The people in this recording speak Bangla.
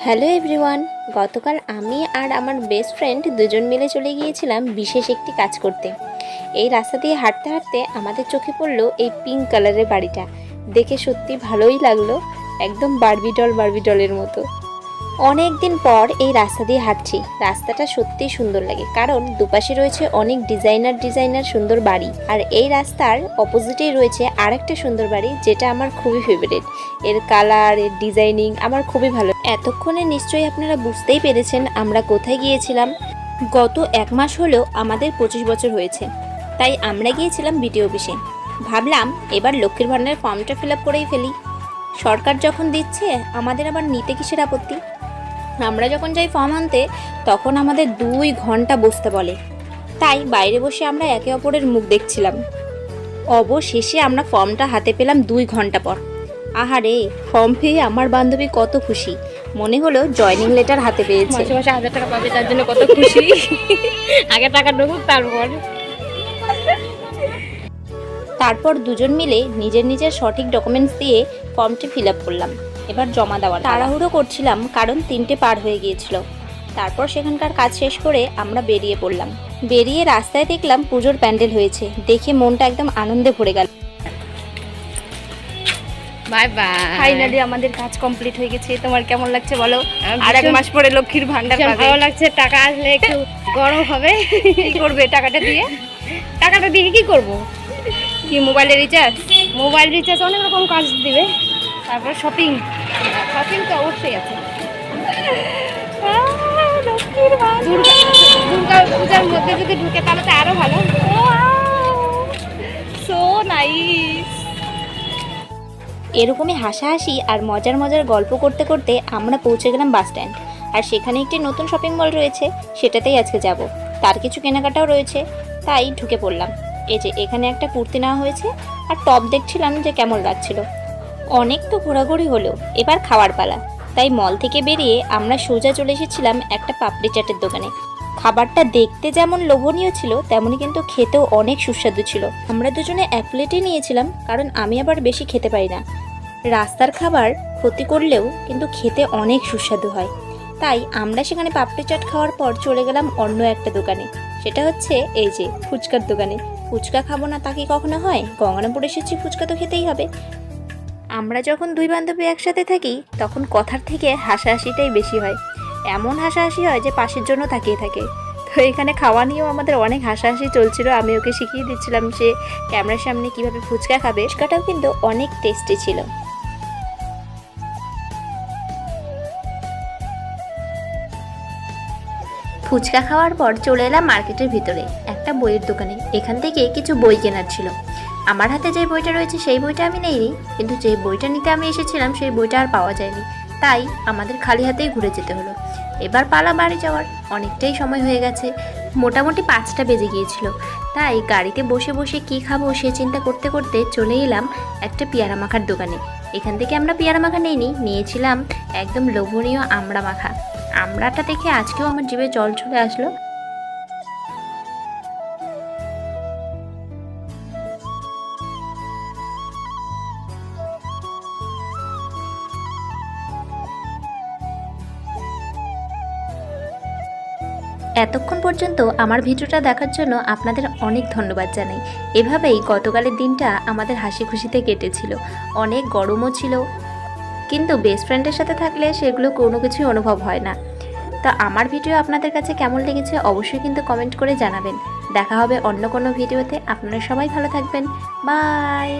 Hello everyone. গতকাল আমি আর আমার বেস্ট ফ্রেন্ড দুজন মিলে চলে গিয়েছিলাম বিশেষ একটি কাজ করতে। এই রাস্তা দিয়ে হাঁটতে হাঁটতে আমাদের চোখে পড়লো এই পিঙ্ক কালারের বাড়িটা। দেখে সত্যি ভালোই লাগলো, একদম বারবি ডলের মতো। অনেক দিন পর এই রাস্তা দিয়ে হাঁটছি। রাস্তাটা সত্যিই সুন্দর লাগে, কারণ দুপাশে রয়েছে অনেক ডিজাইনার সুন্দর বাড়ি, আর এই রাস্তার অপোজিটেই রয়েছে আরেকটা সুন্দর বাড়ি, যেটা আমার খুবই ফেভারিট। এর কালার, এর ডিজাইনিং আমার খুবই ভালো। এতক্ষণে নিশ্চয়ই আপনারা বুঝতেই পেরেছেন আমরা কোথায় গিয়েছিলাম। গত 1 মাস হলো আমাদের 25 বছর হয়েছে, তাই আমরা গিয়েছিলাম বিডিও অফিসে। ভাবলাম এবার লক্ষ্মীর ভান্ডারের ফর্মটা ফিল আপ করেই ফেলি। সরকার যখন দিচ্ছে আমাদের আবার নিতে কিসের আপত্তি। আমরা যখন যাই ফর্ম আনতে, তখন আমাদের 2 ঘন্টা বসতে বলে, তাই বাইরে বসে আমরা একে অপরের মুখ দেখছিলাম। অবশেষে আমরা ফর্মটা হাতে পেলাম 2 ঘন্টা পর। আহারে, ফর্ম পেয়ে আমার বান্ধবী কত খুশি, মনে হলো জয়নিং লেটার হাতে পেয়েছে। মাসে মাসে 1000 টাকা পাবে, তার জন্য কত খুশি। আগে টাকা ঢুকুক তারপর দুজন মিলে নিজের সঠিক ডকুমেন্টস দিয়ে ফর্মটি ফিল আপ করলাম। এবার জমা দেওয়ার তাড়াহুড়ো করছিলাম, কারণ 3টে পার হয়ে গিয়েছিল। তারপর সেখানকার কাজ শেষ করে আমরা বেরিয়ে পড়লাম। বেরিয়ে রাস্তায় দেখলাম পুজোর প্যান্ডেল হয়েছে, দেখে মনটা একদম আনন্দে ভরে গেল। Bye bye. ফাইনালি আমাদের কাজ কমপ্লিট হয়ে গেছে। তোমার কেমন লাগছে বলো? আর 1 মাস পরে লক্ষ্মীর ভান্ডার পাবে। ভালো লাগছে। টাকা আসলে একটু গরম হবে। কি করবে টাকাটা দিয়ে? টাকাটা দিয়ে কি করব? কি মোবাইলের রিচার্জ? মোবাইল রিচার্জ, অনেক রকম কাজ দিবে। তারপর শপিং তো অবশ্যই আছে। দুর্গা পূজার মধ্যে যদি ঢুকে তাহলে তো আরো ভালো। So nice. এরকমই হাসাহাসি আর মজার গল্প করতে করতে আমরা পৌঁছে গেলাম বাস স্ট্যান্ড। আর সেখানে একটি নতুন শপিং মল রয়েছে, সেটাতেই আজকে যাব। তার কিছু কেনাকাটাও রয়েছে, তাই ঢুকে পড়লাম। এই যে এখানে একটা কুর্তি নেওয়া হয়েছে, আর টপ দেখছিলাম যে কেমন লাগছিল। অনেক তো ঘোরাঘুরি হলো, এবার খাওয়ার পালা। তাই মল থেকে বেরিয়ে আমরা সোজা চলে এসেছিলাম একটা পাপড়ি চাটের দোকানে। খাবারটা দেখতে যেমন লোভনীয় ছিল, তেমনই কিন্তু খেতেও অনেক সুস্বাদু ছিল। আমরা দুজনে 1 প্লেটই নিয়েছিলাম, কারণ আমি আবার বেশি খেতে পারি না। রাস্তার খাবার ক্ষতি করলেও কিন্তু খেতে অনেক সুস্বাদু হয়। তাই আমরা সেখানে পাপড়ি চাট খাওয়ার পর চলে গেলাম অন্য একটা দোকানে। সেটা হচ্ছে এই যে ফুচকার দোকানে। ফুচকা খাবো না তা কি কখনো হয়? গঙ্গারামপুর এসেছি, ফুচকা তো খেতেই হবে। আমরা যখন 2 বান্ধবী একসাথে থাকি, তখন কথার থেকে হাসাহাসিটাই বেশি হয়। এমন হাসাহাসি হয় যে পাশের জন্য তাকিয়ে থাকে। তো এখানে খাওয়া নিয়েও আমাদের অনেক হাসাহাসি চলছিল। আমি ওকে শিখিয়ে দিচ্ছিলাম সে ক্যামেরার সামনে কিভাবে ফুচকা খাবে। ফুচকাটাও কিন্তু অনেক টেস্টি ছিল। ফুচকা খাওয়ার পর চলে এলাম মার্কেটের ভিতরে একটা বইয়ের দোকানে। এখান থেকে কিছু বই কেনার ছিল। আমার হাতে যে বইটা রয়েছে সেই বইটা আমি নেইনি, কিন্তু যে বইটা নিতে আমি এসেছিলাম সেই বইটা আর পাওয়া যায়নি। তাই আমাদের খালি হাতেই ঘুরে যেতে হলো। এবার পালা বাড়ি যাওয়ার। অনেকটাই সময় হয়ে গেছে, মোটামুটি 5টা বেজে গিয়েছিল। তাই গাড়িতে বসে বসে কী খাবো সে চিন্তা করতে করতে চলে এলাম একটা পেয়ারা মাখার দোকানে। এখান থেকে আমরা পেয়ারা মাখা নিয়েছিলাম একদম লোভনীয় আমড়া মাখা। আমড়াটা দেখে আজকেও আমার জিভে জল চলে আসলো। এতক্ষণ পর্যন্ত আমার ভিডিওটা দেখার জন্য আপনাদের অনেক ধন্যবাদ জানাই। এভাবেই গতকালের দিনটা আমাদের হাসি খুশিতে কেটেছিল। অনেক গরমও ছিল, কিন্তু বেস্ট ফ্রেন্ডের সাথে থাকলে সেগুলো কোনো কিছুই অনুভব হয় না। তো আমার ভিডিও আপনাদের কাছে কেমন লেগেছে অবশ্যই কিন্তু কমেন্ট করে জানাবেন। দেখা হবে অন্য কোনো ভিডিওতে। আপনারা সবাই ভালো থাকবেন। বাই।